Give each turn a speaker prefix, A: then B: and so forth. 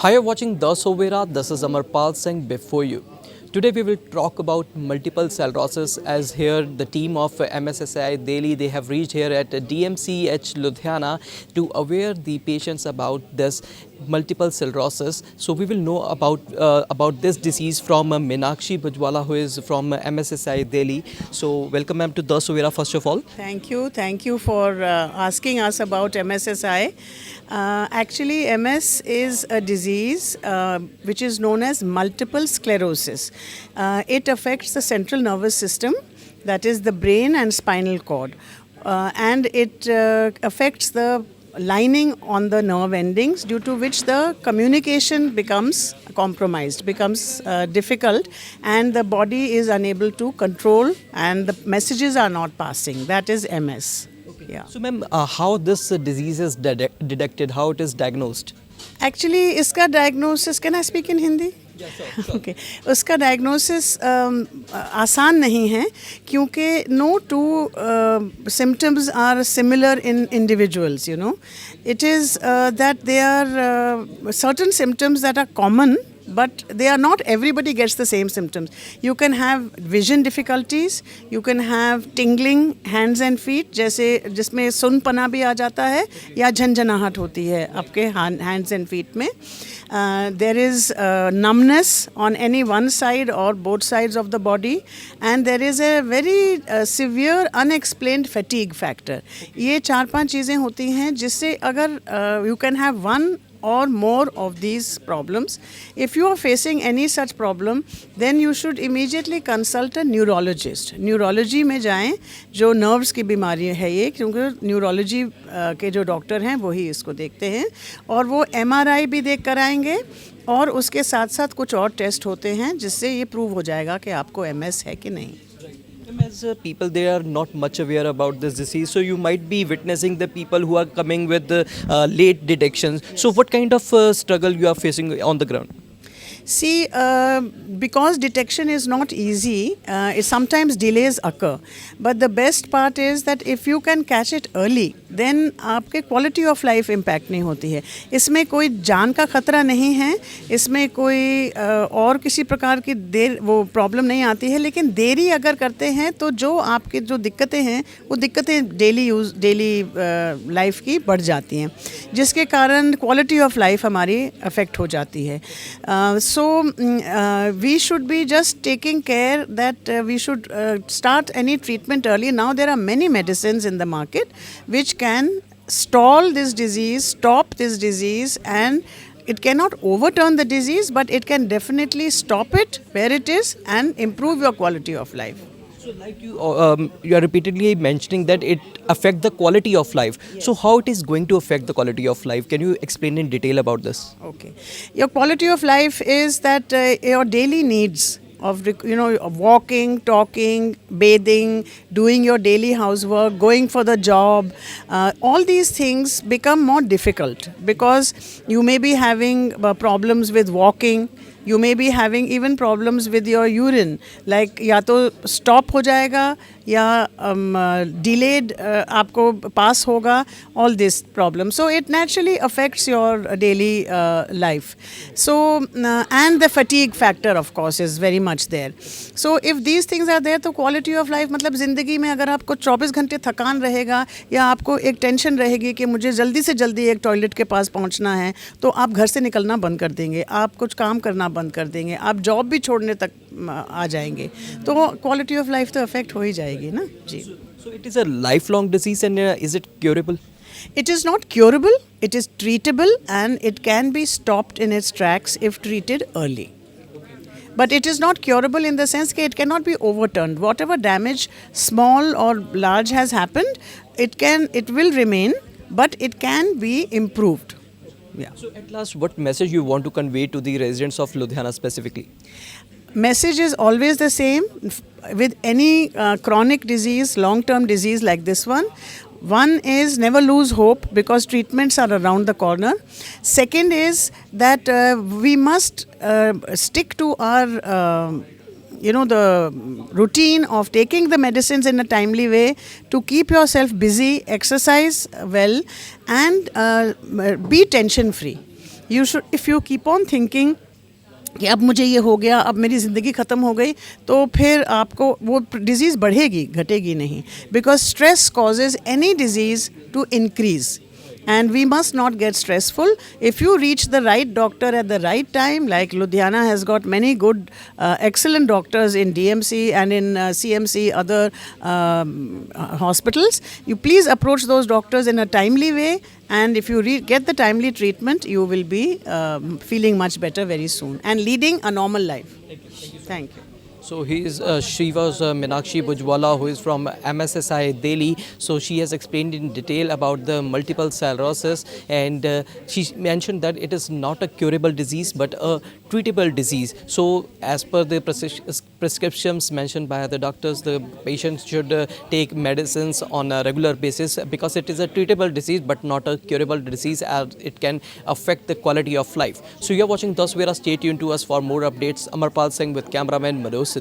A: Hi, you're watching The Sovera. This is Amarpal Singh before you. Today we will talk about multiple sclerosis as here the team of MSSI Delhi, they have reached here at DMCH Ludhiana to aware the patients about this multiple sclerosis. So we will know about this disease from Meenakshi Bajwala, who is from MSSI Delhi. So welcome ma'am to The Sovera first of all.
B: Thank you. Thank you for asking us about MSSI. Actually, MS is a disease which is known as multiple sclerosis. It affects the central nervous system, that is the brain and spinal cord. And it affects the lining on the nerve endings, due to which the communication becomes compromised, becomes difficult, and the body is unable to control and the messages are not passing. That is MS. Yeah.
A: So ma'am, how this disease is detected, how it is diagnosed?
B: Actually, इसका diagnosis, can I speak in Hindi? Okay. उसका diagnosis आसान नहीं है, क्योंकि no two symptoms are similar in individuals, you know. It is that there are certain symptoms that are common, but they are not, everybody gets the same symptoms. You can have vision difficulties, you can have tingling hands and feet, जैसे जिसमें सुनपना भी आ जाता है या झंझनाहट होती है आपके hands and feet में. There is numbness on any one side or both sides of the body, and there is a very severe unexplained fatigue factor. ये 4-5 चीज़ें होती हैं जिससे अगर you can have one or more of these problems. If you are facing any such problem, then you should immediately consult a neurologist. Neurology में जाएं, जो nerves की बीमारी है ये, क्योंकि neurology के जो डॉक्टर हैं वही इसको देखते हैं, और वो MRI भी देख कर आएंगे, और उसके साथ साथ कुछ और टेस्ट होते हैं जिससे ये प्रूव हो जाएगा कि आपको MS है कि नहीं.
A: As people, they are not much aware about this disease, so you might be witnessing the people who are coming with late detections. So what kind of struggle you are facing on the ground?
B: See, because detection is not easy, sometimes delays occur. But the best part is that if you can catch it early, then आपके quality of life impact नहीं होती है. इसमें कोई जान का खतरा नहीं है, इसमें कोई और किसी प्रकार की वो प्रॉब्लम नहीं आती है, लेकिन देरी अगर करते हैं तो जो आपकी जो दिक्कतें हैं वो दिक्कतें डेली लाइफ की बढ़ जाती हैं, जिसके कारण क्वालिटी ऑफ लाइफ हमारी अफेक्ट हो जाती है. So we should be just taking care that we should start any treatment early. Now there are many medicines in the market which can stall this disease, stop this disease, and it cannot overturn the disease, but it can definitely stop it where it is and improve your quality of life.
A: So like you are repeatedly mentioning that it affect the quality of life. Yes. So how it is going to affect the quality of life? Can you explain in detail about this?
B: Okay. Your quality of life is that your daily needs of walking, talking, bathing, doing your daily housework, going for the job, all these things become more difficult because you may be having problems with walking. You may be having even problems with your urine, like या तो stop हो जाएगा या delayed आपको pass होगा, all this problem. So it naturally affects your daily life. So and the fatigue factor of course is very much there. So if these things are there, तो quality of life मतलब ज़िंदगी में अगर आपको 24 घंटे थकान रहेगा या आपको एक टेंशन रहेगी कि मुझे जल्दी से जल्दी एक टॉयलेट के पास पहुंचना है, तो आप घर से निकलना बंद कर देंगे, आप कुछ काम करना बंद कर देंगे, आप जॉब भी छोड़ने तक आ जाएंगे, तो क्वालिटी ऑफ लाइफ तो अफेक्ट हो ही जाएगी ना जी.
A: So it is a lifelong disease, and is it curable?
B: It is not curable, it is treatable, and it can be stopped in its tracks if treated early. But it is not curable in the sense that it cannot be overturned. Whatever damage, small or large, has happened, it will remain, but it can be improved. Yeah.
A: So at last, what message you want to convey to the residents of Ludhiana specifically?
B: Message is always the same with any chronic disease, long-term disease like this one. One is never lose hope because treatments are around the corner. Second is that we must stick to our the routine of taking the medicines in a timely way to keep yourself busy, exercise well, and be tension free. You should, if you keep on thinking कि अब मुझे ये हो गया, अब मेरी ज़िंदगी ख़त्म हो गई, तो फिर आपको वो डिज़ीज़ बढ़ेगी, घटेगी नहीं. Because stress causes any disease to increase. And we must not get stressful. If you reach the right doctor at the right time, like Ludhiana has got many good, excellent doctors in DMC and in CMC, other hospitals, you please approach those doctors in a timely way. And if you get the timely treatment, you will be feeling much better very soon and leading a normal life. Thank you.
A: So she was Meenakshi Bujwala, who is from MSSI Delhi. So she has explained in detail about the multiple sclerosis, and she mentioned that it is not a curable disease but a treatable disease. So as per the prescriptions mentioned by the doctors, the patients should take medicines on a regular basis because it is a treatable disease but not a curable disease, as it can affect the quality of life. So you are watching Daswera. Stay tuned to us for more updates. Amarpal Singh with cameraman Manoj Sidhu.